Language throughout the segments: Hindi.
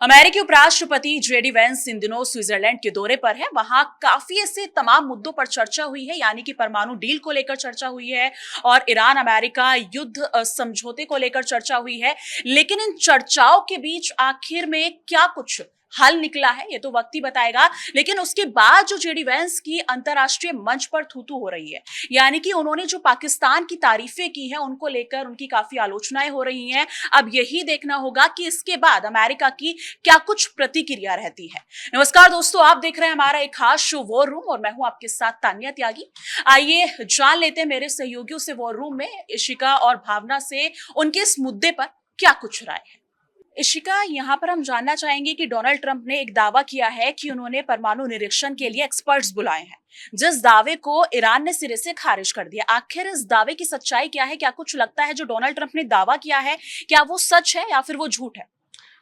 अमेरिकी उपराष्ट्रपति जेडी वेंस इन दिनों स्विट्जरलैंड के दौरे पर है। वहां काफी ऐसे तमाम मुद्दों पर चर्चा हुई है, यानी कि परमाणु डील को लेकर चर्चा हुई है और ईरान अमेरिका युद्ध समझौते को लेकर चर्चा हुई है। लेकिन इन चर्चाओं के बीच आखिर में क्या कुछ हल निकला है, ये तो वक्त ही बताएगा। लेकिन उसके बाद जो जेडी वेंस की अंतर्राष्ट्रीय मंच पर थू-थू हो रही है, यानी कि उन्होंने जो पाकिस्तान की तारीफें की हैं, उनको लेकर उनकी काफी आलोचनाएं हो रही हैं। अब यही देखना होगा कि इसके बाद अमेरिका की क्या कुछ प्रतिक्रिया रहती है। नमस्कार दोस्तों, आप देख रहे हैं हमारा एक खास शो वॉर रूम और मैं हूं आपके साथ तान्या त्यागी। आइए जान लेते हैं मेरे सहयोगियों से वॉर रूम में, इशिका और भावना से, उनके इस मुद्दे पर क्या कुछ राय है। इशिका, यहाँ पर हम जानना चाहेंगे कि डोनाल्ड ट्रंप ने एक दावा किया है कि उन्होंने परमाणु निरीक्षण के लिए एक्सपर्ट्स बुलाए हैं, जिस दावे को ईरान ने सिरे से खारिज कर दिया। आखिर इस दावे की सच्चाई क्या है? क्या कुछ लगता है जो डोनाल्ड ट्रंप ने दावा किया है, क्या वो सच है या फिर वो झूठ है?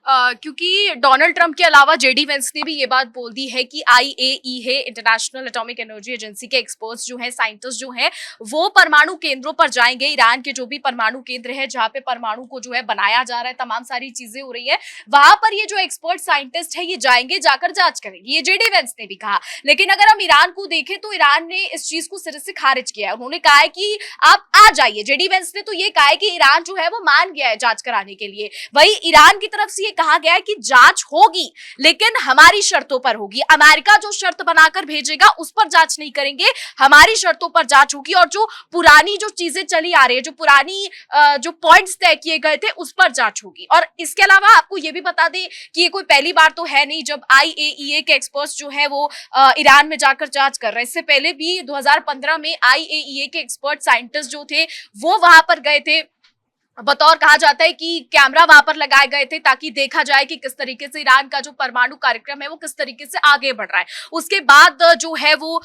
क्योंकि डोनाल्ड ट्रंप के अलावा जेडी वेंस ने भी ये बात बोल दी है कि IAEA international atomic energy agency के एक्सपर्ट्स जो हैं, साइंटिस्ट जो हैं, वो परमाणु केंद्रों पर जाएंगे। ईरान के जो भी परमाणु केंद्र है जहाँ पे परमाणु को जो है बनाया जा रहा है, तमाम सारी चीजें हो रही है, वहां पर ये जो एक्सपर्ट साइंटिस्ट है ये जाएंगे, जाकर जांच करेंगे, ये जेडी वेंस ने भी कहा। लेकिन अगर हम ईरान को देखें तो ईरान ने इस चीज को सिरे से खारिज किया है। उन्होंने कहा है कि आप आ जाइए। जेडी वेंस ने तो ये कहा है कि ईरान जो है वो मान गया है जांच कराने के लिए। वही ईरान की तरफ से कहा गया है कि जांच होगी लेकिन हमारी शर्तों पर होगी। अमेरिका जो शर्त बनाकर भेजेगा उस पर जांच नहीं करेंगे, हमारी शर्तों पर जांच होगी। और जो पुरानी जो चीजें चली आ रही है, जो पुरानी जो पॉइंट्स तय किए गए थे उस पर जांच होगी। और इसके अलावा आपको ये भी बता दें कि ये कोई पहली बार तो है नहीं जब IAEA के एक्सपर्ट्स जो है वो ईरान में जाकर जांच कर रहे हैं। इससे पहले भी 2015 में IAEA के एक्सपर्ट साइंटिस्ट जो थे वो वहां पर गए थे। बतौर कहा जाता है कि कैमरा वहां पर लगाए गए थे ताकि देखा जाए कि किस तरीके से ईरान का जो परमाणु कार्यक्रम है वो किस तरीके से आगे बढ़ रहा है। उसके बाद जो है वो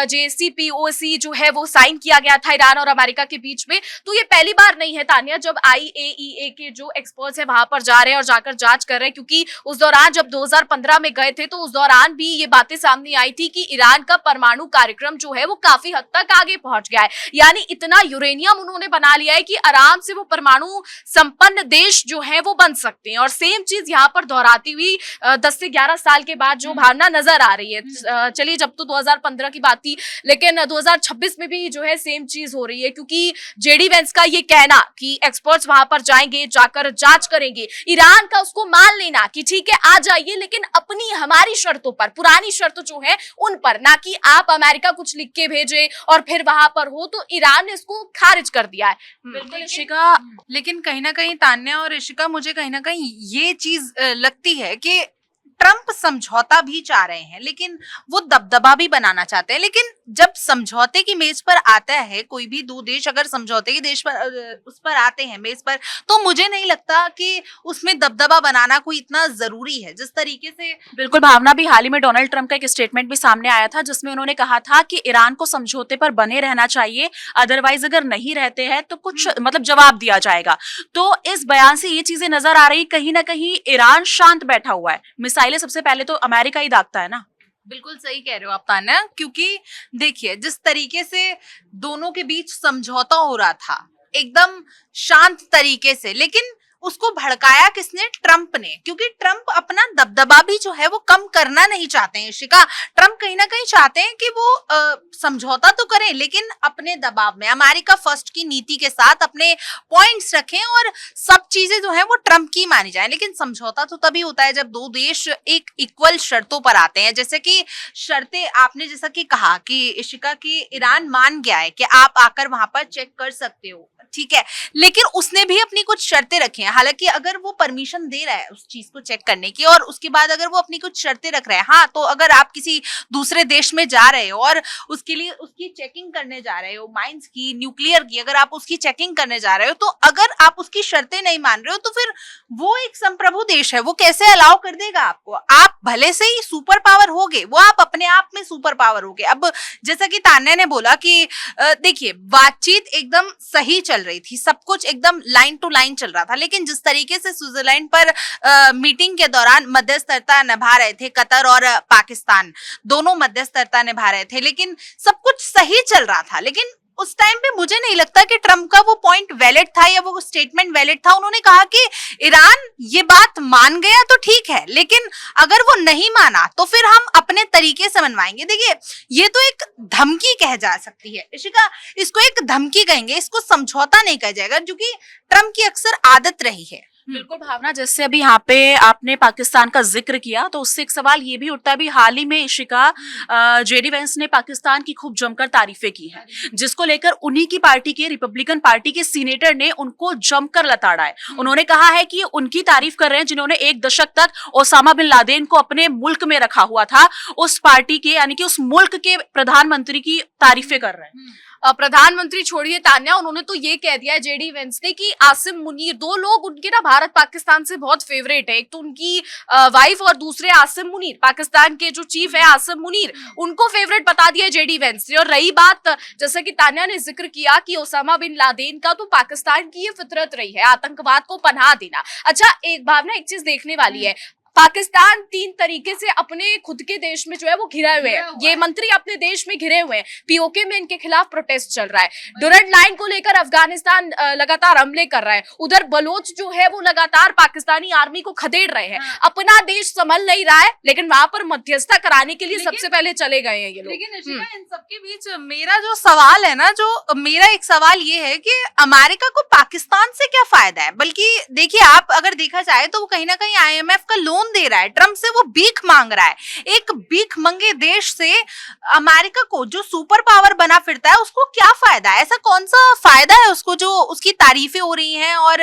JCPOC जो है वो साइन किया गया था ईरान और अमेरिका के बीच में। तो ये पहली बार नहीं है तान्या जब IAEA के जो एक्सपर्ट्स है वहां पर जा रहे हैं और जाकर जांच कर रहे हैं, क्योंकि उस दौरान जब 2015 में गए थे तो उस दौरान भी ये बातें सामने आई थी कि ईरान का परमाणु कार्यक्रम जो है वो काफी हद तक आगे पहुंच गया है। यानी इतना यूरेनियम उन्होंने बना लिया है कि आराम से वो परमाणु संपन्न देश जो है वो बन सकते हैं। और सेम चीज यहाँ पर दोहराती हुई 10 से 11 साल के बाद जो भावना नजर आ रही है। चलिए, जब तो 2015 की बात थी, लेकिन 2026 में भी जो है सेम चीज हो रही है, क्योंकि जेडी वेंस का ये कहना कि एक्सपर्ट्स वहां पर जाएंगे, जाकर जांच करेंगे, ईरान का उसको मान लेना कि ठीक है आ जाइए लेकिन अपनी हमारी शर्तों पर, पुरानी शर्त जो है उन पर, ना कि आप अमेरिका कुछ लिख के भेजे और फिर वहां पर हो। तो ईरान ने इसको खारिज कर दिया है। बिल्कुल। लेकिन कहीं ना कहीं तान्या और ऋषिका, मुझे कहीं ना कहीं ये चीज लगती है कि ट्रंप समझौता भी चाह रहे हैं लेकिन वो दबदबा भी बनाना चाहते हैं। लेकिन जब समझौते की मेज पर आता है, कोई भी दो देश अगर समझौते की देश पर उस पर आते हैं मेज पर, तो मुझे नहीं लगता कि उसमें दबदबा बनाना कोई इतना जरूरी है जिस तरीके से। बिल्कुल भावना, भी हाल ही में डोनाल्ड ट्रंप का एक स्टेटमेंट भी सामने आया था जिसमें उन्होंने कहा था कि ईरान को समझौते पर बने रहना चाहिए, अदरवाइज अगर नहीं रहते हैं तो कुछ मतलब जवाब दिया जाएगा। तो इस बयान से ये चीजें नजर आ रही, कहीं ना कहीं ईरान शांत बैठा हुआ है। मिसाइलें सबसे पहले तो अमेरिका ही दागता है ना। बिल्कुल सही कह रहे हो आप तान्या, क्योंकि देखिए जिस तरीके से दोनों के बीच समझौता हो रहा था एकदम शांत तरीके से, लेकिन उसको भड़काया किसने? ट्रंप ने। क्योंकि ट्रंप अपना दबदबा भी जो है वो कम करना नहीं चाहते हैं। शिका, ट्रंप कहीं ना कहीं चाहते हैं कि वो समझौता तो करें लेकिन अपने दबाव में, अमेरिका फर्स्ट की नीति के साथ अपने पॉइंट्स रखें और सब चीजें जो है वो ट्रंप की मानी जाए। लेकिन समझौता तो तभी होता है जब दो देश एक इक्वल शर्तों पर आते हैं। जैसे कि शर्तें आपने जैसा कि कहा कि शिका की ईरान मान गया है कि आप आकर वहां पर चेक कर सकते हो, ठीक है, लेकिन उसने भी अपनी कुछ शर्तें रखी हैं। हालांकि अगर वो परमिशन दे रहा है उस चीज को चेक करने की और उसके बाद अगर वो अपनी कुछ शर्तें रख रहा है, हाँ, तो अगर आप किसी दूसरे देश में जा रहे हो और उसके लिए उसकी चेकिंग करने जा रहे हो, माइंस की, न्यूक्लियर की, अगर आप उसकी चेकिंग करने जा रहे हो, तो अगर आप उसकी शर्तें नहीं मान रहे हो तो फिर वो एक संप्रभु देश है, वो कैसे अलाउ कर देगा आपको? आप भले से ही सुपर पावर होगे, वो आप अपने आप में सुपर पावर होगे। अब जैसा कि तान्या ने बोला कि देखिए बातचीत एकदम सही चल रही थी, सब कुछ एकदम लाइन टू लाइन चल रहा था, लेकिन जिस तरीके से स्विट्जरलैंड पर मीटिंग के दौरान मध्यस्थता निभा रहे थे, कतर और पाकिस्तान दोनों मध्यस्थता निभा रहे थे, लेकिन सब कुछ सही चल रहा था। लेकिन उस टाइम पे मुझे नहीं लगता कि ट्रम्प का वो पॉइंट वैलिड था या वो स्टेटमेंट वैलिड था। उन्होंने कहा कि ईरान ये बात मान गया तो ठीक है, लेकिन अगर वो नहीं माना तो फिर हम अपने तरीके से मनवाएंगे। देखिए, ये तो एक धमकी कह जा सकती है इशिका, इसको एक धमकी कहेंगे, इसको समझौता नहीं कहा जाएगा, जो कि ट्रम्प की अक्सर आदत रही है। बिल्कुल भावना, जैसे अभी यहाँ पे आपने पाकिस्तान का जिक्र किया तो उससे एक सवाल ये भी उठता है, अभी हाल ही में इशिका जेडी वेंस ने पाकिस्तान की खूब जमकर तारीफें की हैं, जिसको लेकर उन्हीं की पार्टी के रिपब्लिकन पार्टी के सीनेटर ने उनको जमकर लताड़ा है। उन्होंने कहा है कि उनकी तारीफ कर रहे हैं जिन्होंने 1 दशक तक ओसामा बिन लादेन को अपने मुल्क में रखा हुआ था, उस पार्टी के यानी कि उस मुल्क के प्रधानमंत्री की तारीफें कर रहे हैं। प्रधानमंत्री छोड़िए तान्या, उन्होंने तो ये कह दिया जेडी वेंस ने कि आसिम मुनीर, 2 लोग उनके ना भारत पाकिस्तान से बहुत फेवरेट है, एक तो उनकी वाइफ और दूसरे आसिम मुनीर, पाकिस्तान के जो चीफ है आसिम मुनीर, उनको फेवरेट बता दिया जेडी वेंस ने। और रही बात, जैसा कि तान्या ने जिक्र किया कि ओसामा बिन लादेन का, तो पाकिस्तान की ये फितरत रही है आतंकवाद को पनाह देना। अच्छा, एक भावना, एक चीज देखने वाली है, पाकिस्तान 3 तरीके से अपने खुद के देश में जो है वो घिरे हुए हैं, ये मंत्री अपने देश में घिरे हुए हैं, पीओके में इनके खिलाफ प्रोटेस्ट चल रहा है, डुरंड लाइन को लेकर अफगानिस्तान लगातार हमले कर रहा है, उधर बलोच जो है वो लगातार पाकिस्तानी आर्मी को खदेड़ रहे हैं, अपना देश संभल नहीं रहा है, लेकिन वहां पर मध्यस्थता कराने के लिए सबसे पहले चले गए हैं ये लोग। लेकिन इन सबके बीच मेरा जो सवाल है ना, जो मेरा एक सवाल ये है कि अमेरिका को पाकिस्तान से क्या फायदा है? बल्कि देखिए, आप अगर देखा जाए तो वो कहीं ना कहीं IMF का लोन दे रहा है, ट्रम्प से वो भीख मांग रहा है। एक भीख मंगे देश से अमेरिका को, जो सुपर पावर बना फिरता है, उसको क्या फायदा है? ऐसा कौन सा फायदा है उसको जो उसकी तारीफें हो रही हैं? और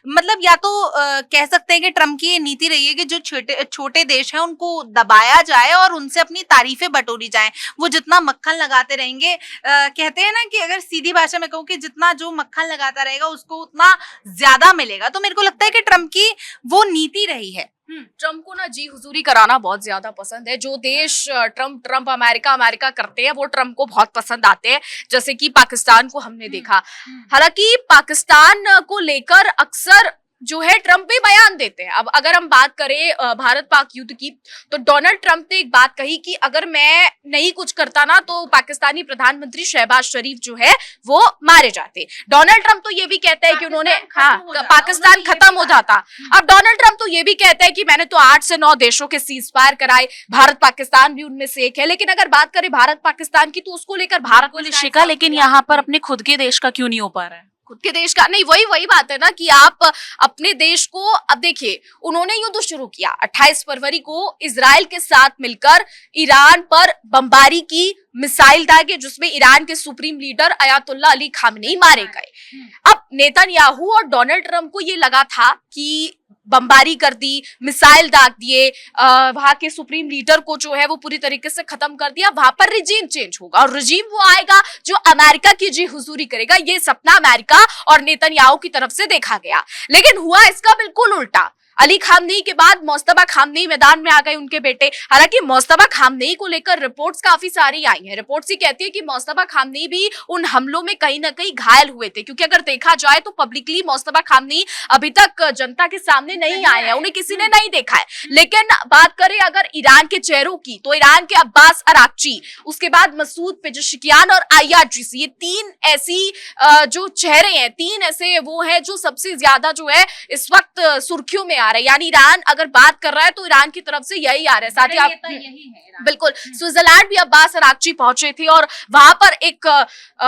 मतलब या तो कह सकते हैं कि ट्रम्प की ये नीति रही है कि जो छोटे देश हैं उनको दबाया जाए और उनसे अपनी तारीफें बटोरी जाएं, वो जितना मक्खन लगाते रहेंगे। कहते हैं ना कि अगर सीधी भाषा में कहूँ कि जितना जो मक्खन लगाता रहेगा उसको उतना ज्यादा मिलेगा। तो मेरे को लगता है कि ट्रम्प की वो नीति रही है। ट्रम्प को ना जी हुजूरी कराना बहुत ज्यादा पसंद है। जो देश ट्रम्प अमेरिका करते हैं वो ट्रम्प को बहुत पसंद आते हैं, जैसे कि पाकिस्तान को हमने देखा। हालांकि पाकिस्तान को लेकर अक्सर जो है ट्रम्प भी बयान देते हैं। अब अगर हम बात करें भारत पाक युद्ध की, तो डोनाल्ड ट्रम्प ने एक बात कही कि अगर मैं नहीं कुछ करता ना तो पाकिस्तानी प्रधानमंत्री शहबाज शरीफ जो है वो मारे जाते। डोनाल्ड ट्रम्प तो ये भी कहता है कि उन्होंने पाकिस्तान खत्म हो जाता। अब डोनाल्ड ट्रम्प तो ये भी कहता है कि मैंने तो 8 से 9 देशों के सीज फायर कराए, भारत पाकिस्तान भी उनमें से एक है। लेकिन अगर बात करें भारत पाकिस्तान की, तो उसको लेकर भारत को शिका, लेकिन यहाँ पर अपने खुद के देश का क्यों नहीं हो पा रहा है? खुद के देश का नहीं, वही बात है ना कि आप अपने देश को, अब देखिए उन्होंने युद्ध शुरू किया 28 फरवरी को इजराइल के साथ मिलकर ईरान पर बमबारी की, मिसाइल दागे, जिसमें ईरान के supreme leader Ayatollah Ali Khamenei मारे गए। अब नेतन्याहू और डोनाल्ड ट्रम्प को ये लगा था कि बमबारी कर दी, मिसाइल दाग दिए, वहां के सुप्रीम लीडर को जो है वो पूरी तरीके से खत्म कर दिया, वहां पर रिजीम चेंज होगा और रिजीम वो आएगा जो अमेरिका की जी हुजूरी करेगा। ये सपना अमेरिका और नेतन्याहू की तरफ से देखा गया, लेकिन हुआ इसका बिल्कुल उल्टा। अली खामनेई के बाद मोस्तफा खामनेई मैदान में आ गए, उनके बेटे। हालांकि मोस्तफा खामनेई को लेकर रिपोर्ट्स काफी सारी आई हैं। रिपोर्ट्स ये कहती है कि मोस्तफा खामनेई भी उन हमलों में कहीं ना कहीं घायल हुए थे, क्योंकि अगर देखा जाए तो पब्लिकली मोस्तफा खामनेई अभी तक जनता के सामने नहीं आए हैं, उन्हें किसी ने नहीं देखा है। लेकिन बात करें अगर ईरान के चेहरों की, तो ईरान के अब्बास अराक्ची, उसके बाद मसूद पेजेशिकियान और IRGC, ये 3 ऐसी जो चेहरे हैं, 3 ऐसे वो हैं जो सबसे ज्यादा जो है इस वक्त सुर्खियों में आ रहे हैं। यानी ईरान अगर बात कर रहा है तो ईरान की तरफ से यही आ रहा है। साथ ही आप बिल्कुल स्विट्जरलैंड भी अब्बास अराक्ची पहुंचे थे और वहां पर एक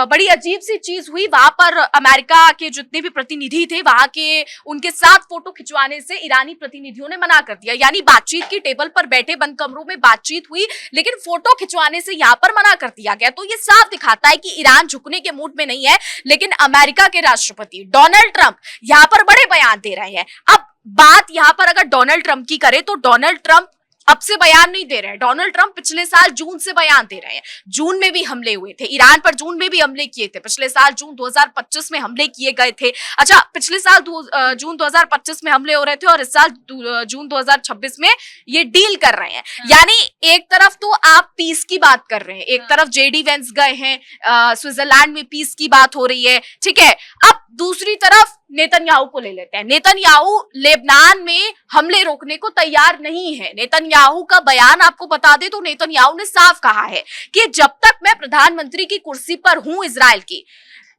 बड़ी अजीब सी चीज हुई। वहां पर अमेरिका के जितने भी प्रतिनिधि थे, वहां के उनके साथ फोटो खिंचवाने से ईरानी प्रतिनिधियों ने मना कर दिया। यानी बातचीत की टेबल पर बैठे बंद कमरों में बातचीत हुई, लेकिन फोटो खिंचवाने से यहाँ पर मना कर दिया गया। तो ये साफ दिखाता है कि ईरान झुकने के मूड में नहीं है। लेकिन अमेरिका के राष्ट्रपति डोनाल्ड ट्रंप यहाँ पर बड़े बयान दे रहे हैं। अब बात यहाँ पर अगर डोनाल्ड ट्रंप की करें तो डोनाल्ड ट्रंप अब से बयान नहीं दे रहे हैं। डोनाल्ड ट्रंप पिछले साल जून से बयान दे रहे हैं। जून में भी हमले हुए थे ईरान पर, जून में भी हमले किए थे। पिछले साल जून 2025 में हमले किए गए थे। अच्छा, पिछले साल जून 2025 में हमले हो रहे थे और इस साल जून 2026 में ये डील कर रहे हैं। यानी एक तरफ तो आप पीस की बात कर रहे हैं, एक तरफ जेडी वेंस गए हैं, स्विट्जरलैंड में पीस की बात हो रही है, ठीक है। अब दूसरी तरफ नेतन्याहू को ले लेते हैं। नेतन्याहू लेबनान में हमले रोकने को तैयार नहीं है। नेतन्याहू नेतन्याहू का बयान आपको बता दे तो नेतन्याहू ने साफ कहा है कि जब तक मैं प्रधानमंत्री की कुर्सी पर हूं इजराइल की,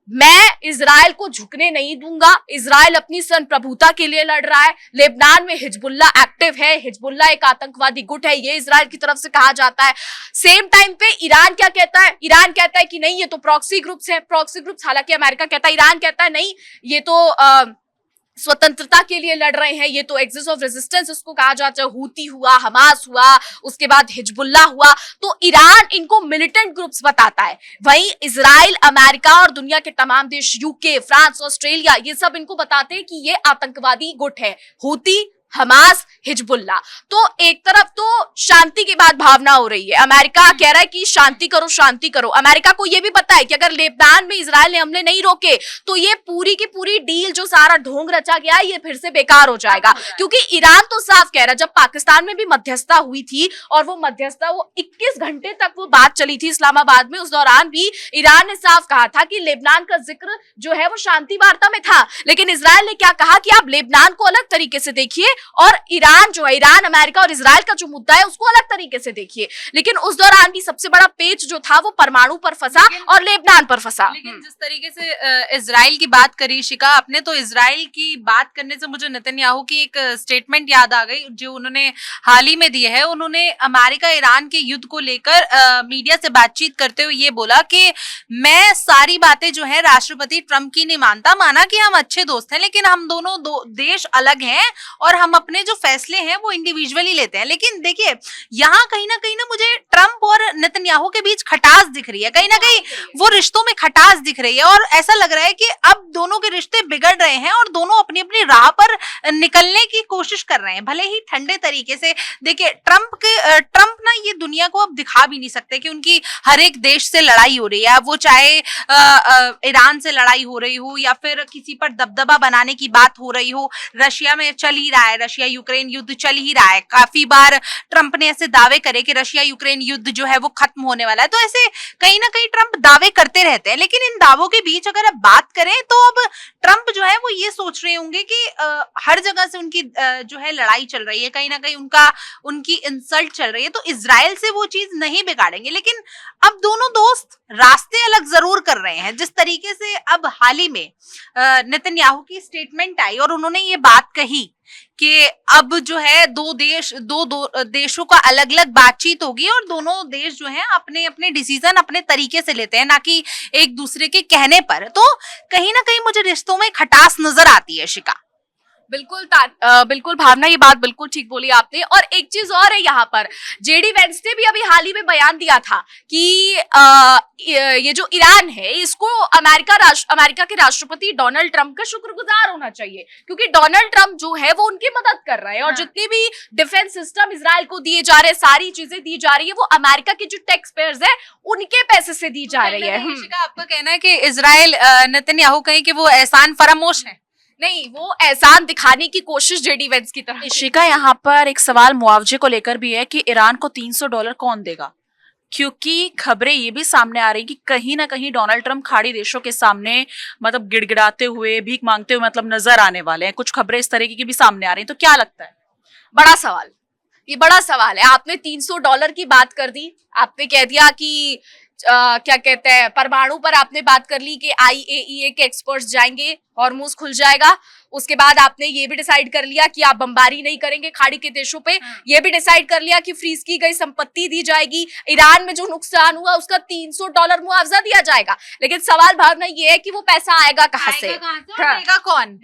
मैं इजराइल को झुकने नहीं दूंगा। इजराइल अपनी संप्रभुता के लिए लड़ रहा है। लेबनान में हिजबुल्ला एक्टिव है, हिजबुल्ला एक आतंकवादी गुट है, ये इजराइल की तरफ से कहा जाता है। सेम टाइम पे ईरान क्या कहता है? ईरान कहता है कि नहीं ये तो प्रॉक्सी ग्रुप्स हैं, प्रॉक्सी ग्रुप्स, हालांकि अमेरिका कहता है, ईरान कहता है नहीं ये तो स्वतंत्रता के लिए लड़ रहे हैं, ये तो एक्सिस ऑफ रेजिस्टेंस इसको कहा जाता है। हूती हुआ, हमास हुआ, उसके बाद हिजबुल्ला हुआ, तो ईरान इनको मिलिटेंट ग्रुप्स बताता है। वहीं इजराइल, अमेरिका और दुनिया के तमाम देश, यूके, फ्रांस, ऑस्ट्रेलिया, ये सब इनको बताते हैं कि ये आतंकवादी गुट है, हूती, हमास, हिजबुल्ला। तो एक तरफ तो शांति की बात भावना हो रही है, अमेरिका कह रहा है कि शांति करो, शांति करो। अमेरिका को यह भी पता है कि अगर लेबनान में इजराइल ने हमले नहीं रोके तो ये पूरी की पूरी डील जो सारा ढोंग रचा गया है ये फिर से बेकार हो जाएगा। क्योंकि ईरान तो साफ कह रहा है, जब पाकिस्तान में भी मध्यस्थता हुई थी और वो मध्यस्थता 21 घंटे तक वो बात चली थी इस्लामाबाद में, उस दौरान भी ईरान ने साफ कहा था कि लेबनान का जिक्र जो है वो शांति वार्ता में था। लेकिन इजराइल ने क्या कहा कि आप लेबनान को अलग तरीके से देखिए और ईरान जो है, ईरान, अमेरिका और इजराइल का जो मुद्दा है उसको अलग तरीके से देखिए। लेकिन उस दौरान भी सबसे बड़ा पेच जो था वो परमाणु पर फंसा और लेबनान पर फंसा। लेकिन जिस तरीके से इजराइल की बात करी शिका आपने, तो इजराइल की बात करने से मुझे नेतन्याहू की एक स्टेटमेंट याद आ गई जो उन्होंने हाल ही में दी है। उन्होंने अमेरिका ईरान के युद्ध को लेकर मीडिया से बातचीत करते हुए ये बोला कि मैं सारी बातें जो है राष्ट्रपति ट्रंप की नहीं मानता, माना कि हम अच्छे दोस्त हैं लेकिन हम दोनों देश अलग हैं और हम अपने जो फैसले हैं वो इंडिविजुअली लेते हैं। लेकिन देखिए यहाँ कहीं ना मुझे ट्रंप और नेतन्याहू के बीच खटास दिख रही है, कहीं ना कहीं वो रिश्तों में खटास दिख रही है और ऐसा लग रहा है कि अब दोनों के रिश्ते बिगड़ रहे हैं और दोनों अपनी अपनी राह पर निकलने की कोशिश कर रहे हैं, भले ही ठंडे तरीके से। देखिए ट्रंप ना ये दुनिया को अब दिखा भी नहीं सकते कि उनकी हर एक देश से लड़ाई हो रही है, वो चाहे ईरान से लड़ाई हो रही हो या फिर किसी पर दबदबा बनाने की बात हो रही हो। रशिया में चल ही रहा है, रशिया यूक्रेन युद्ध चल ही रहा है। काफी बार ट्रंप ने ऐसे दावे करे कि रशिया यूक्रेन युद्ध जो है वो खत्म होने वाला है। तो ऐसे कहीं ना कहीं ट्रंप दावे करते रहते हैं, लेकिन इन दावों के बीच अगर आप बात करें तो अब ट्रंप जो है वो ये सोच रहे होंगे कि हर जगह से उनकी जो है लड़ाई चल रही है, कहीं ना कहीं उनकी इंसल्ट चल रही है, तो इजराइल से वो चीज नहीं बिगाड़ेंगे। लेकिन अब दोनों दोस्त रास्ते अलग जरूर कर रहे हैं। जिस तरीके से अब हाल ही में नेतन्याहू की स्टेटमेंट आई और उन्होंने ये बात कही कि अब जो है दो देशों का अलग अलग बातचीत होगी और दोनों देश जो है अपने अपने डिसीजन अपने तरीके से लेते हैं, ना कि एक दूसरे के कहने पर। तो कहीं ना कहीं मुझे रिश्तों में खटास नजर आती है शिका। बिल्कुल भावना, ये बात बिल्कुल ठीक बोली आपने। और एक चीज और है यहाँ पर, जेडी वेंस ने भी अभी हाल ही में बयान दिया था कि ये जो ईरान है इसको अमेरिका के राष्ट्रपति डोनाल्ड ट्रंप का शुक्रगुजार होना चाहिए, क्योंकि डोनाल्ड ट्रंप जो है वो उनकी मदद कर रहे हैं और जितनी भी डिफेंस सिस्टम इजराइल को दिए जा रहे हैं, सारी चीजें दी जा रही है, वो अमेरिका के जो टैक्स पेयर्स है उनके पैसे से दी जा रही है। आपका कहना है कि इजराइल नेतन्याहू कहीं कि वो एहसान फरामोश है? नहीं, वो एहसान दिखाने की कोशिश जेडी वेंस की तरफ। शिका, यहाँ पर एक सवाल मुआवजे को लेकर भी है कि ईरान को $300 कौन देगा, क्योंकि खबरें ये भी सामने आ रही कि कहीं ना कहीं डोनाल्ड ट्रंप खाड़ी देशों के सामने मतलब गिड़गिड़ाते हुए, भीख मांगते हुए मतलब नजर आने वाले हैं। कुछ खबरें इस तरीके की भी सामने आ रही हैं, तो क्या लगता है? बड़ा सवाल, ये बड़ा सवाल है। आपने $300 की बात कर दी, आपने कह दिया कि क्या कहते हैं, परमाणु पर आपने बात कर ली कि IAEA के एक्सपर्ट्स जाएंगे, हॉर्मुज़ खुल जाएगा। उसके बाद आपने ये भी डिसाइड कर लिया कि आप बमबारी नहीं करेंगे खाड़ी के देशों पे। ये भी डिसाइड कर लिया कि फ्रीज की गई संपत्ति दी जाएगी, ईरान में जो नुकसान हुआ उसका $300 मुआवजा दिया जाएगा। लेकिन सवाल भावना ये है कि वो पैसा आएगा कहाँ से? देगा कौन?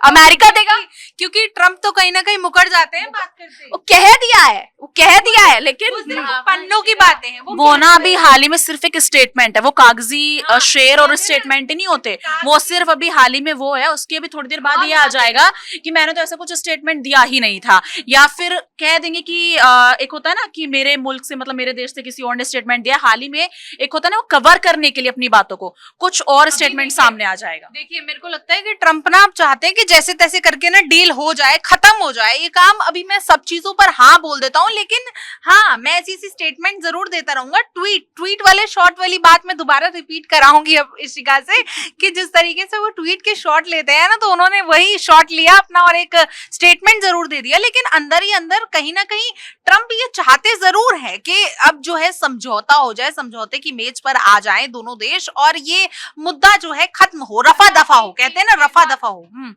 अमेरिका देगा, क्योंकि ट्रंप तो कहीं ना कहीं मुकर जाते हैं बात करते। वो कह दिया है, लेकिन पन्नों की बातें हैं वो ना अभी हाल ही में सिर्फ एक स्टेटमेंट है, वो कागजी शेयर और स्टेटमेंट ही नहीं होते, वो सिर्फ अभी हाल ही में वो है। उसके भी थोड़ी देर बाद ये आ जाएगा कि मैंने तो ऐसा कुछ स्टेटमेंट दिया ही नहीं था, या फिर कह देंगे कि एक होता है ना कि मेरे मुल्क से मतलब मेरे देश से किसी और ने स्टेटमेंट दिया। हाल ही में एक होता है ना वो कवर करने के लिए अपनी बातों को कुछ और स्टेटमेंट सामने आ जाएगा। देखिए मेरे को लगता है कि ट्रंप ना आप चाहते हैं कि जैसे तैसे करके ना डील हो जाए, खत्म हो जाए ये काम। अभी मैं सब चीजों पर हाँ बोल देता हूँ, लेकिन हाँ मैं ऐसी स्टेटमेंट जरूर देता रहूंगा। ट्वीट वाले शॉर्ट वाली बात मैं दोबारा रिपीट कराऊंगी अब इशिका से कि जिस तरीके से वो ट्वीट के शॉट लेते हैं ना, तो उन्होंने वही शॉट लिया अपना और एक स्टेटमेंट जरूर दे दिया, लेकिन अंदर ही अंदर कहीं ना कहीं ट्रम्प ये चाहते जरूर है कि अब जो है समझौता हो जाए, समझौते की मेज पर आ जाएं दोनों देश और ये मुद्दा जो है खत्म हो, रफा दफा हो, कहते हैं ना रफा दफा हो।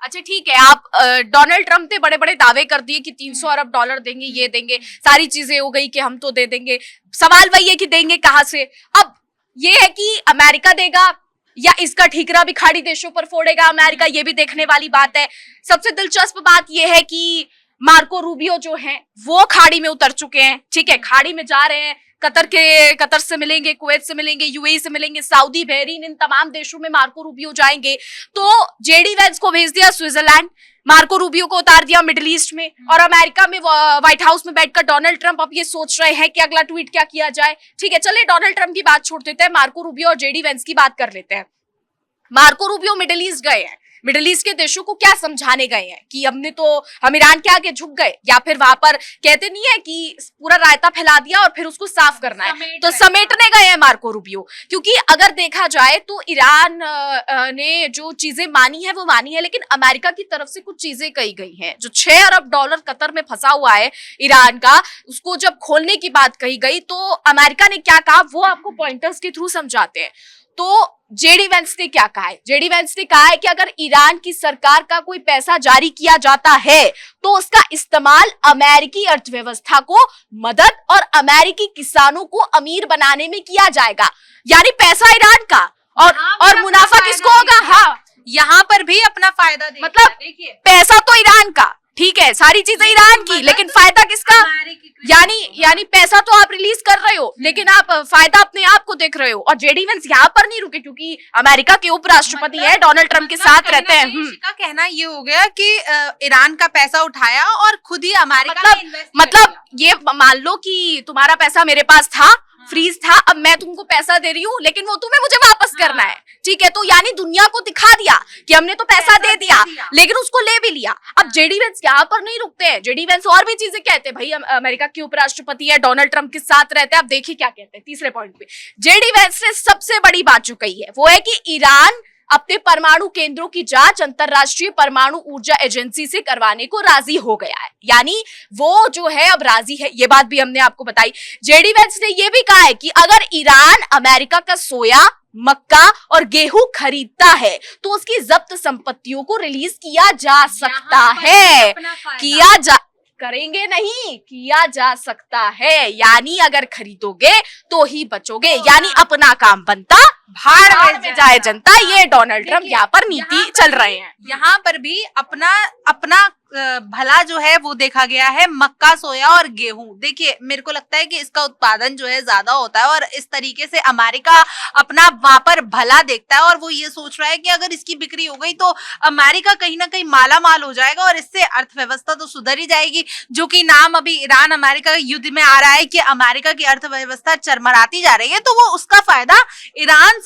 अच्छा ठीक है, आप डोनाल्ड ट्रम्प ने बड़े बड़े दावे कर दिए कि 300 अरब डॉलर देंगे, ये देंगे, सारी चीजें हो गई कि हम तो दे देंगे। सवाल वही है कि देंगे कहां से। अब ये है कि अमेरिका देगा या इसका ठीकरा भी खाड़ी देशों पर फोड़ेगा अमेरिका, ये भी देखने वाली बात है। सबसे दिलचस्प बात यह है कि मार्को रूबियो जो हैं वो खाड़ी में उतर चुके हैं, ठीक है, खाड़ी में जा रहे हैं। कतर से मिलेंगे, कुवैत से मिलेंगे, यूएई से मिलेंगे, सऊदी, बहरीन, इन तमाम देशों में मार्को रूबियो जाएंगे। तो जेडी वेंस को भेज दिया स्विट्जरलैंड, मार्को रूबियो को उतार दिया मिडिल ईस्ट में, और अमेरिका में व्हाइट हाउस में बैठकर डोनाल्ड ट्रंप अब ये सोच रहे हैं कि अगला ट्वीट क्या किया जाए। ठीक है, चलिए डोनाल्ड ट्रंप की बात छोड़ देते हैं, मार्को रूबियो और जेडी वेंस की बात कर लेते हैं। मार्को रूबियो मिडिल ईस्ट गए हैं, मिडिल ईस्ट के देशों को क्या समझाने गए हैं कि हम ईरान के आगे झुक गए, या फिर वहां पर कहते नहीं है कि पूरा रायता फैला दिया और फिर उसको साफ करना है, तो समेटने गए हैं मार्को रूबियो। क्योंकि अगर देखा जाए तो ईरान ने जो चीजें मानी है वो मानी है, लेकिन अमेरिका की तरफ से कुछ चीजें कही गई हैं। जो 6 अरब डॉलर कतर में फंसा हुआ है ईरान का, उसको जब खोलने की बात कही गई तो अमेरिका ने क्या कहा वो आपको पॉइंटर्स के थ्रू समझाते हैं। तो जेडी वेंस ने क्या कहा है? जेडी वेंस ने कहा है कि अगर ईरान की सरकार का कोई पैसा जारी किया जाता है तो उसका इस्तेमाल अमेरिकी अर्थव्यवस्था को मदद और अमेरिकी किसानों को अमीर बनाने में किया जाएगा। यानी पैसा ईरान का और मुनाफा किसको होगा? हाँ, यहाँ पर भी अपना फायदा मतलब देखिए, पैसा तो ईरान का, ठीक है, सारी चीजें ईरान की, लेकिन फायदा किसका? यानी पैसा तो आप रिलीज कर रहे हो, लेकिन आप फायदा अपने आप को देख रहे हो। और जेडी वेंस यहाँ पर नहीं रुके, क्योंकि अमेरिका के उपराष्ट्रपति है, डोनाल्ड ट्रंप के साथ रहते हैं। का कहना ये हो गया कि ईरान का पैसा उठाया और खुद ही अमेरिका मतलब ये मान लो कि तुम्हारा पैसा मेरे पास था, फ्रीज था, अब मैं तुमको पैसा दे रही हूँ, लेकिन वो तुम्हें मुझे वापस करना है, ठीक है। तो यानी दुनिया को दिखा दिया कि हमने तो पैसा दे दिया, लेकिन उसको ले भी लिया। अब जेडी वेंस यहाँ पर नहीं रुकते हैं, जेडी वेंस और भी चीजें कहते हैं। भाई अमेरिका के उपराष्ट्रपति है, डोनाल्ड ट्रंप के साथ रहते हैं। अब देखिए क्या कहते हैं तीसरे पॉइंट पे। जेडी वेंस ने सबसे बड़ी बात जो कही है वो है कि ईरान अपने परमाणु केंद्रों की जांच अंतरराष्ट्रीय परमाणु ऊर्जा एजेंसी से करवाने को राजी हो गया है। यानी वो जो है अब राजी है, ये बात भी हमने आपको बताई। जेडी वेंस ने ये भी कहा है कि अगर ईरान अमेरिका का सोया, मक्का और गेहूं खरीदता है तो उसकी जब्त संपत्तियों को रिलीज किया जा सकता है। करेंगे नहीं, किया जा सकता है। यानी अगर खरीदोगे तो ही बचोगे, यानी अपना काम बनता भाड़ में जाए जनता। ये डोनाल्ड ट्रंप यहाँ पर नीति चल रहे हैं। यहाँ पर भी अपना भला जो है वो देखा गया है, मक्का, सोया और गेहूं। देखिए मेरे को लगता है कि इसका उत्पादन जो है ज्यादा होता है और इस तरीके से अमेरिका अपना वहां पर भला देखता है और वो ये सोच रहा है कि अगर इसकी बिक्री हो गई तो अमेरिका कहीं ना कहीं माला माल हो जाएगा और इससे अर्थव्यवस्था तो सुधर ही जाएगी। जो कि नाम अभी ईरान अमेरिका युद्ध में आ रहा है कि अमेरिका की अर्थव्यवस्था चरमराती जा रही है, तो वो उसका फायदा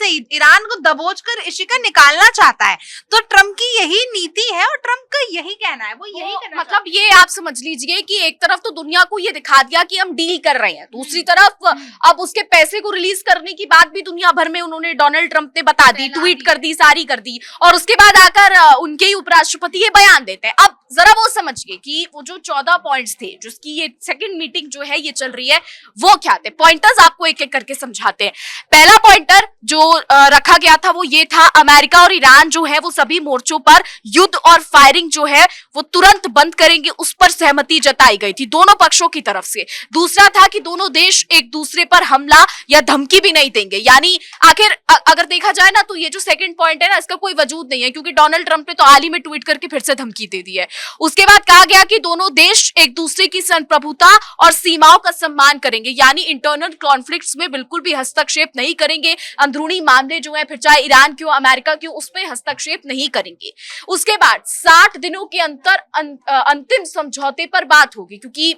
ईरान को दबोच कर इसी का निकालना चाहता है। तो ट्रंप की यही नीति है और ट्रंप का यही कहना है, वो यही करना मतलब ये आप समझ लीजिए कि एक तरफ तो दुनिया को ये दिखा दिया कि हम डील कर रहे हैं, दूसरी तरफ अब उसके पैसे को रिलीज करने की बात भी दुनिया भर में उन्होंने डोनाल्ड ट्रंप ने बता दी, ट्वीट कर दी, सारी कर दी, और उसके बाद आकर उनके ही उपराष्ट्रपति ये बयान देते हैं। अब जरा वो समझिए कि वो जो 14 पॉइंट्स थे जिसकी ये सेकंड मीटिंग जो है ये चल रही है, वो क्या थे? पॉइंटर्स आपको एक एक करके समझाते हैं। पहला पॉइंटर जो रखा गया था वो ये था, अमेरिका और ईरान जो है वो सभी मोर्चों पर युद्ध और फायरिंग जो है वो तुरंत बंद करेंगे, उस पर सहमति जताई गई थी दोनों पक्षों की तरफ से। दूसरा था कि दोनों देश एक दूसरे पर हमला या धमकी भी नहीं देंगे। यानी आखिर अगर देखा जाए ना तो ये जो सेकंड पॉइंट है ना, इसका कोई वजूद नहीं है, क्योंकि डोनाल्ड ट्रंप ने तो हाल ही में ट्वीट करके फिर से धमकी दे दी है। उसके बाद कहा गया कि दोनों देश एक दूसरे की संप्रभुता और सीमाओं का सम्मान करेंगे, यानी इंटरनल कॉन्फ्लिक्ट्स में बिल्कुल भी हस्तक्षेप नहीं करेंगे, अंदरूनी मामले जो है फिर चाहे ईरान के हो अमेरिका के हो उसमें हस्तक्षेप नहीं करेंगे। उसके बाद 60 दिनों के अंतर अंतिम समझौते पर बात होगी, क्योंकि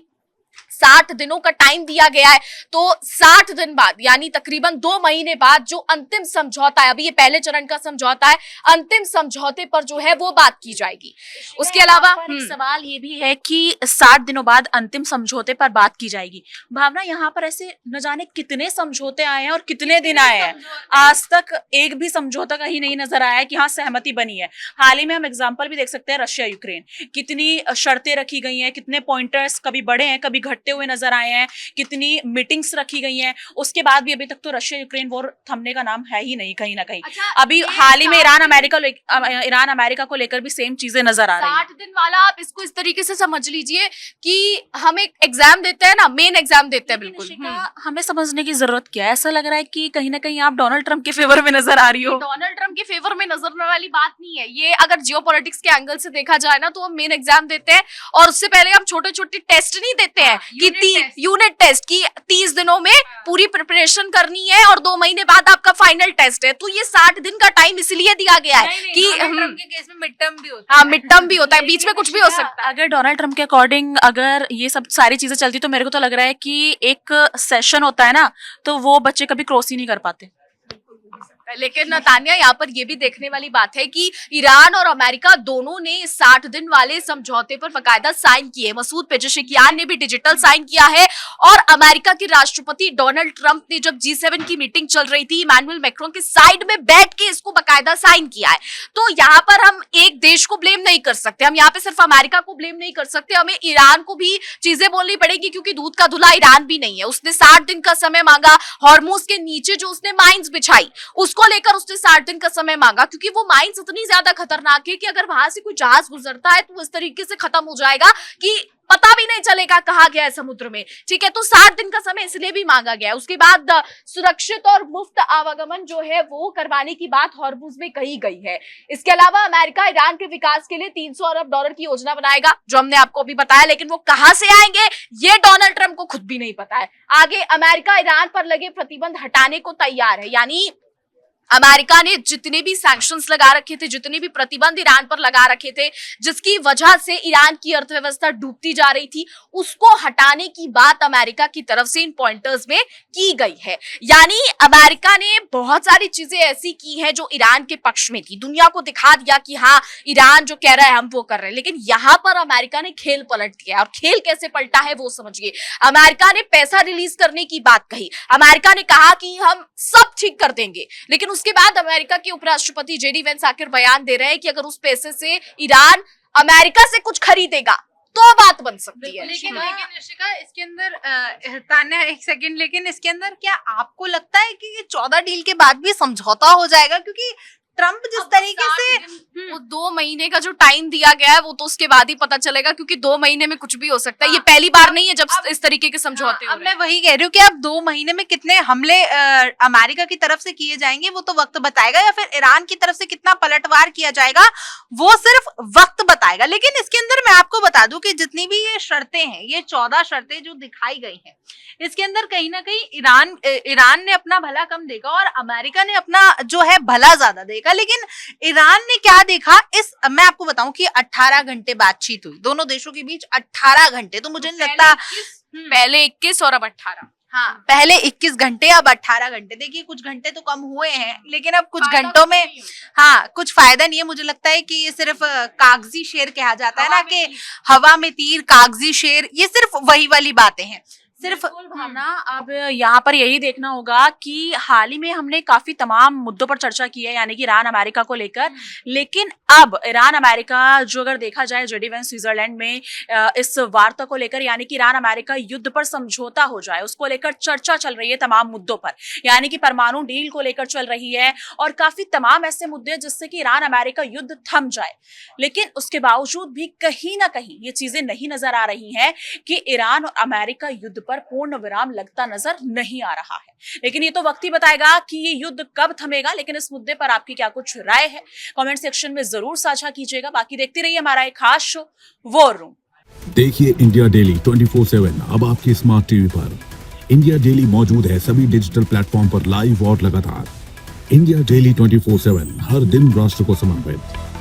60 दिनों का टाइम दिया गया है, तो 60 दिन बाद यानी तकरीबन 2 महीने बाद जो अंतिम समझौता है, अभी ये पहले चरण का समझौता है, अंतिम समझौते पर जो है वो बात की जाएगी। उसके अलावा सवाल ये भी है कि 60 दिनों बाद अंतिम समझौते पर बात की जाएगी। भावना, यहाँ पर ऐसे न जाने कितने समझौते आए हैं और कितने दिन आए हैं, आज तक एक भी समझौता कहीं नहीं नजर आया है कि हाँ सहमति बनी है। हाल ही में हम एग्जाम्पल भी देख सकते हैं, रशिया यूक्रेन, कितनी शर्तें रखी गई हैं, कितने पॉइंटर्स कभी बढ़े हैं कभी घटते हुए नजर आए हैं, कितनी मीटिंग्स रखी गई हैं, उसके बाद भी अभी तक तो रशिया यूक्रेन वॉर थमने का नाम है ही नहीं कहीं ना कहीं। अभी हाल ही में ईरान अमेरिका को लेकर भी सेम चीजें नजर आ रही हैं। 60 दिन वाला आप इसको इस तरीके से समझ लीजिए कि हम एक एग्जाम देते हैं ना, मेन एग्जाम देते हैं। बिल्कुल हमें समझने की जरूरत क्या है? ऐसा लग रहा है कि कहीं ना कहीं आप डोनाल्ड ट्रंप के फेवर में नजर आ रही हो। डोनाल्ड ट्रंप के फेवर में नजर आने वाली बात नहीं है ये, अगर जियोपॉलिटिक्स के एंगल से देखा जाए ना, तो हम मेन एग्जाम देते हैं और उससे पहले हम छोटे छोटे टेस्ट नहीं देते हैं कि यूनिट टेस्ट की 30 दिनों में पूरी प्रिपरेशन करनी है और 2 महीने बाद आपका फाइनल टेस्ट है। तो ये 60 दिन का टाइम इसलिए दिया गया है कि ट्रम्प के केस में मिड टर्म भी होता है। हाँ, मिड टर्म भी होता है, बीच में कुछ भी हो सकता है। अगर डोनाल्ड ट्रंप के अकॉर्डिंग अगर ये सब सारी चीजें चलती तो मेरे को तो लग रहा है कि एक सेशन होता है ना, तो वो बच्चे कभी क्रॉस ही नहीं कर पाते। लेकिन तानिया, यहाँ पर यह भी देखने वाली बात है कि ईरान और अमेरिका दोनों ने इस 60 दिन वाले समझौते पर बाकायदा साइन किए। मसूद पेजेशिकियान ने भी डिजिटल साइन किया है और अमेरिका के राष्ट्रपति डोनाल्ड ट्रंप ने जब G7 की मीटिंग चल रही थी, इमैनुअल मैक्रोन के साइड में बैठ के इसको बाकायदा साइन किया है। तो यहाँ पर हम एक देश को ब्लेम नहीं कर सकते, हम यहाँ पे सिर्फ अमेरिका को ब्लेम नहीं कर सकते, हमें ईरान को भी चीजें बोलनी पड़ेगी, क्योंकि दूध का धुला ईरान भी नहीं है। उसने 60 दिन का समय मांगा, हॉर्मुज के नीचे जो उसने माइंस बिछाई उसको लेकर उसने 60 दिन का समय मांगा, क्योंकि वो माइंस इतनी ज्यादा खतरनाक है कि अगर वहां से कोई जहाज गुजरता है तो इस तरीके से खत्म हो जाएगा कि पता भी नहीं चलेगा कहाँ गया है समुद्र में। ठीक है, तो 60 दिन का समय इसलिए भी मांगा गया है। उसके बाद सुरक्षित और मुफ्त आवागमन जो है वो करवाने की बात हॉर्मुज में कही गई है। इसके अलावा अमेरिका ईरान के विकास के लिए $300 अरब की योजना बनाएगा, जो हमने आपको अभी बताया, लेकिन वो कहां से आएंगे ये डोनाल्ड ट्रंप को खुद भी नहीं पता है। आगे अमेरिका ईरान पर लगे प्रतिबंध हटाने को तैयार है, यानी अमेरिका ने जितने भी सैंक्शंस लगा रखे थे, जितने भी प्रतिबंध ईरान पर लगा रखे थे, जिसकी वजह से ईरान की अर्थव्यवस्था डूबती जा रही थी, उसको हटाने की बात अमेरिका की तरफ से इन पॉइंटर्स में की गई है। यानी अमेरिका ने बहुत सारी चीजें ऐसी की हैं जो ईरान के पक्ष में थी, दुनिया को दिखा दिया कि हाँ ईरान जो कह रहा है हम वो कर रहे हैं। लेकिन यहाँ पर अमेरिका ने खेल पलट दिया, और खेल कैसे पलटा है वो समझिए। अमेरिका ने पैसा रिलीज करने की बात कही, अमेरिका ने कहा कि हम सब ठीक कर देंगे, लेकिन उसके बाद अमेरिका के उपराष्ट्रपति JD वेंस आकर बयान दे रहे हैं कि अगर उस पैसे से ईरान अमेरिका से कुछ खरीदेगा तो बात बन सकती है। लेकिन ऋषिका, इसके अंदर तान्या एक सेकंड, लेकिन इसके अंदर क्या आपको लगता है कि ये 14 डील के बाद भी समझौता हो जाएगा? क्योंकि ट्रंप जिस तरीके से वो 2 महीने का जो टाइम दिया गया है वो तो उसके बाद ही पता चलेगा, क्योंकि 2 महीने में कुछ भी हो सकता है। ये पहली बार नहीं है जब इस तरीके के समझौते हो रहे हैं। अब मैं वही कह रही हूँ कि अब 2 महीने में कितने हमले अमेरिका की तरफ से किए जाएंगे वो तो वक्त बताएगा, या फिर ईरान की तरफ से कितना पलटवार किया जाएगा वो सिर्फ वक्त बताएगा। लेकिन इसके अंदर मैं आपको बता दूं कि जितनी भी ये शर्तें हैं, ये 14 शर्तें जो दिखाई गई हैं, इसके अंदर कहीं ना कहीं ईरान ने अपना भला कम देखा और अमेरिका ने अपना जो है भला ज्यादा देखा। लेकिन ईरान ने क्या देखा, मैं आपको बताऊं कि 18 घंटे बातचीत हुई दोनों देशों के बीच, 18 घंटे। तो मुझे नहीं लगता, पहले 21 और अब 18। हाँ, पहले 21 घंटे अब 18 घंटे। देखिए कुछ घंटे तो कम हुए हैं, लेकिन अब कुछ घंटों में हाँ कुछ फायदा नहीं है। मुझे लगता है कि ये सिर्फ कागजी शेर कहा जाता है ना, कि हवा में तीर कागजी शेर, ये सिर्फ वही वाली बातें हैं। सिर्फ भावना, अब यहाँ पर यही देखना होगा कि हाल ही में हमने काफी तमाम मुद्दों पर चर्चा की है, यानी कि ईरान अमेरिका को लेकर। लेकिन अब ईरान अमेरिका जो अगर देखा जाए JD वेंस स्विट्जरलैंड में इस वार्ता को लेकर, यानी कि ईरान अमेरिका युद्ध पर समझौता हो जाए, उसको लेकर चर्चा चल रही है तमाम मुद्दों पर, यानी कि परमाणु डील को लेकर चल रही है और काफी तमाम ऐसे मुद्दे जिससे कि ईरान अमेरिका युद्ध थम जाए। लेकिन उसके बावजूद भी कहीं ना कहीं ये चीजें नहीं नजर आ रही हैं कि ईरान और अमेरिका युद्ध पर पूर्ण विराम लगता नजर नहीं आ रहा है। लेकिन ये तो वक्त ही बताएगा कि ये युद्ध कब थमेगा। लेकिन इस मुद्दे पर आपकी क्या कुछ राय है, कमेंट सेक्शन में जरूर साझा कीजिएगा। बाकी देखते रहिए हमारा एक खास शो वॉर रूम। देखिए इंडिया डेली 24/7 अब आपकी स्मार्ट टीवी पर। इंडिया डेली मौजूद है सभी डिजिटल प्लेटफॉर्म पर लाइव और लगातार। इंडिया डेली 24/7 हर दिन राष्ट्र को समर्पित।